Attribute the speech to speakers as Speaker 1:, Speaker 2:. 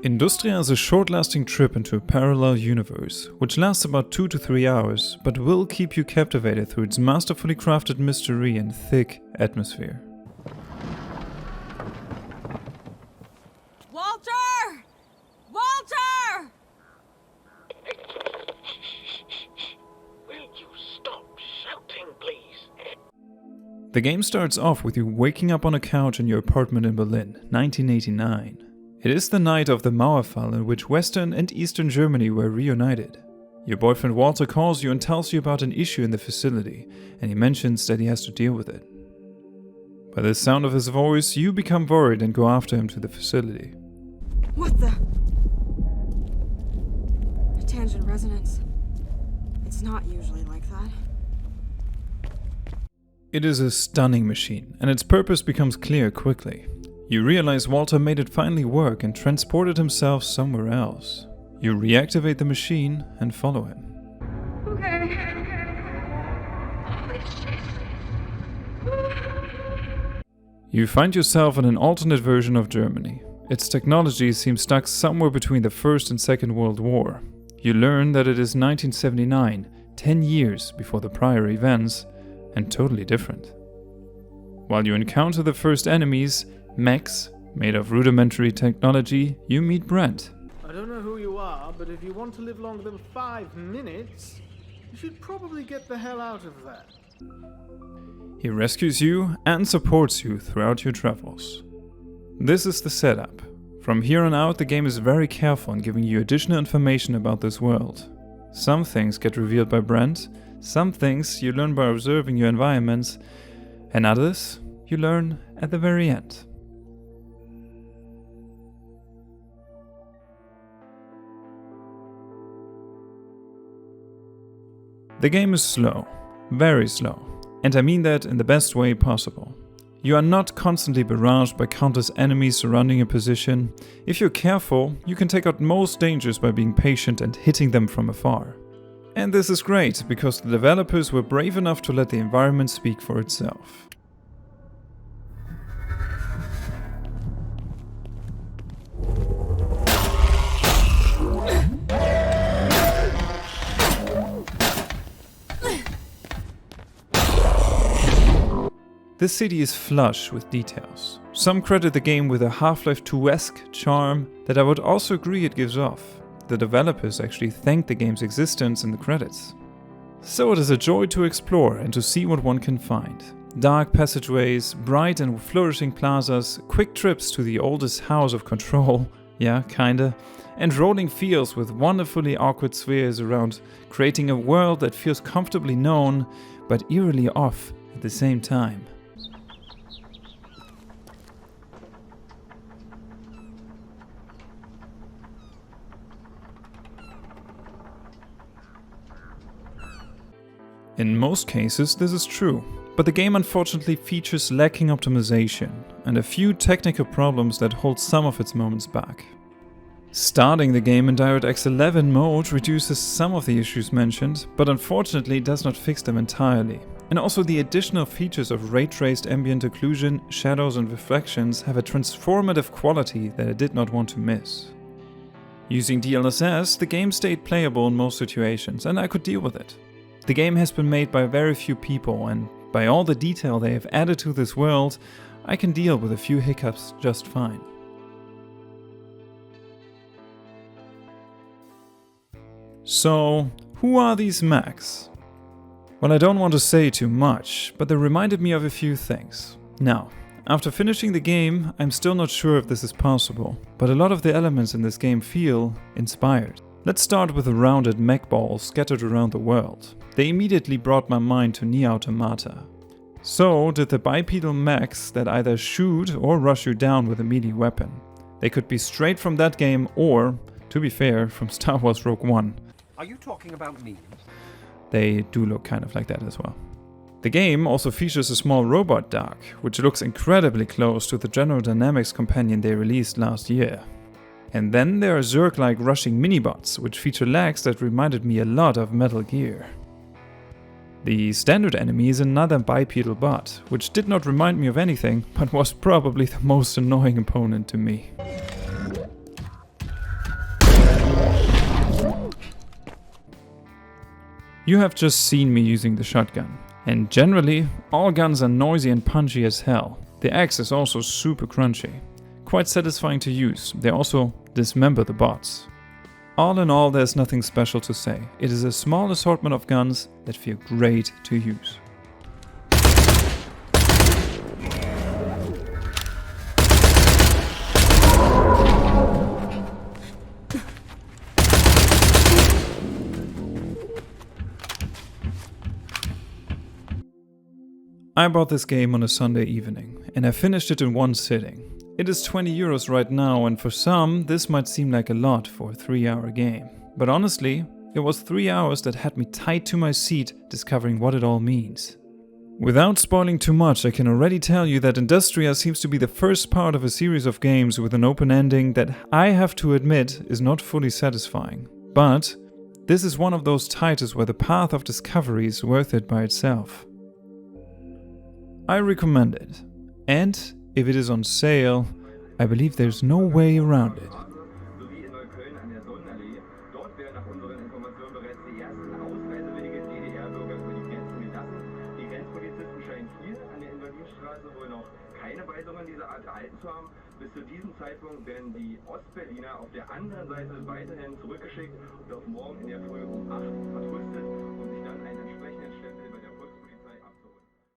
Speaker 1: Industria is a short-lasting trip into a parallel universe, which lasts about 2 to 3 hours, but will keep you captivated through its masterfully crafted mystery and thick atmosphere.
Speaker 2: Walter! Walter!
Speaker 3: Will you stop shouting, please?
Speaker 1: The game starts off with you waking up on a couch in your apartment in Berlin, 1989. It is the night of the Mauerfall in which Western and Eastern Germany were reunited. Your boyfriend Walter calls you and tells you about an issue in the facility, and he mentions that he has to deal with it. By the sound of his voice, you become worried and go after him to the facility.
Speaker 2: What the? A tangent resonance. It's not usually like that.
Speaker 1: It is a stunning machine, and its purpose becomes clear quickly. You realize Walter made it finally work and transported himself somewhere else. You reactivate the machine and follow him.
Speaker 2: Okay.
Speaker 1: You find yourself in an alternate version of Germany. Its technology seems stuck somewhere between the First and Second World War. You learn that it is 1979, 10 years before the prior events, and totally different. While you encounter the first enemies, mechs, made of rudimentary technology, you meet Brent.
Speaker 4: I don't know who you are, but if you want to live longer than 5 minutes, you should probably get the hell out of there.
Speaker 1: He rescues you and supports you throughout your travels. This is the setup. From here on out, the game is very careful in giving you additional information about this world. Some things get revealed by Brent, some things you learn by observing your environments, and others you learn at the very end. The game is slow, very slow, and I mean that in the best way possible. You are not constantly barraged by countless enemies surrounding your position. If you're careful, you can take out most dangers by being patient and hitting them from afar. And this is great, because the developers were brave enough to let the environment speak for itself. This city is flush with details. Some credit the game with a Half-Life 2-esque charm that I would also agree it gives off. The developers actually thank the game's existence in the credits. So it is a joy to explore and to see what one can find. Dark passageways, bright and flourishing plazas, quick trips to the oldest house of control, yeah, kinda, and rolling fields with wonderfully awkward spheres around, creating a world that feels comfortably known, but eerily off at the same time. In most cases, this is true, but the game unfortunately features lacking optimization and a few technical problems that hold some of its moments back. Starting the game in DirectX 11 mode reduces some of the issues mentioned, but unfortunately does not fix them entirely. And also the additional features of ray-traced ambient occlusion, shadows and reflections have a transformative quality that I did not want to miss. Using DLSS, the game stayed playable in most situations, and I could deal with it. The game has been made by very few people, and by all the detail they have added to this world, I can deal with a few hiccups just fine. So, who are these mechs? Well, I don't want to say too much, but they reminded me of a few things. Now, after finishing the game, I'm still not sure if this is possible, but a lot of the elements in this game feel inspired. Let's start with the rounded mech balls scattered around the world. They immediately brought my mind to Nier Automata. So did the bipedal mechs that either shoot or rush you down with a melee weapon. They could be straight from that game or, to be fair, from Star Wars Rogue One.
Speaker 3: Are you talking about me?
Speaker 1: They do look kind of like that as well. The game also features a small robot dog, which looks incredibly close to the General Dynamics companion they released last year. And then there are Zerg-like rushing minibots, which feature legs that reminded me a lot of Metal Gear. The standard enemy is another bipedal bot, which did not remind me of anything, but was probably the most annoying opponent to me. You have just seen me using the shotgun, and generally, all guns are noisy and punchy as hell. The axe is also super crunchy. Quite satisfying to use. They also dismember the bots. All in all, there's nothing special to say. It is a small assortment of guns that feel great to use. I bought this game on a Sunday evening, and I finished it in one sitting. It is 20 euros right now, and for some, this might seem like a lot for a 3-hour game. But honestly, it was 3 hours that had me tied to my seat discovering what it all means. Without spoiling too much, I can already tell you that Industria seems to be the first part of a series of games with an open ending that I have to admit is not fully satisfying. But this is one of those titles where the path of discovery is worth it by itself. I recommend it, and if it is on sale, I believe there's no way around it.
Speaker 5: Bis zu diesem Zeitpunkt werden die Ostberliner auf der anderen Seite weiterhin zurückgeschickt und auf morgen in der Früh um 8 vertröstet.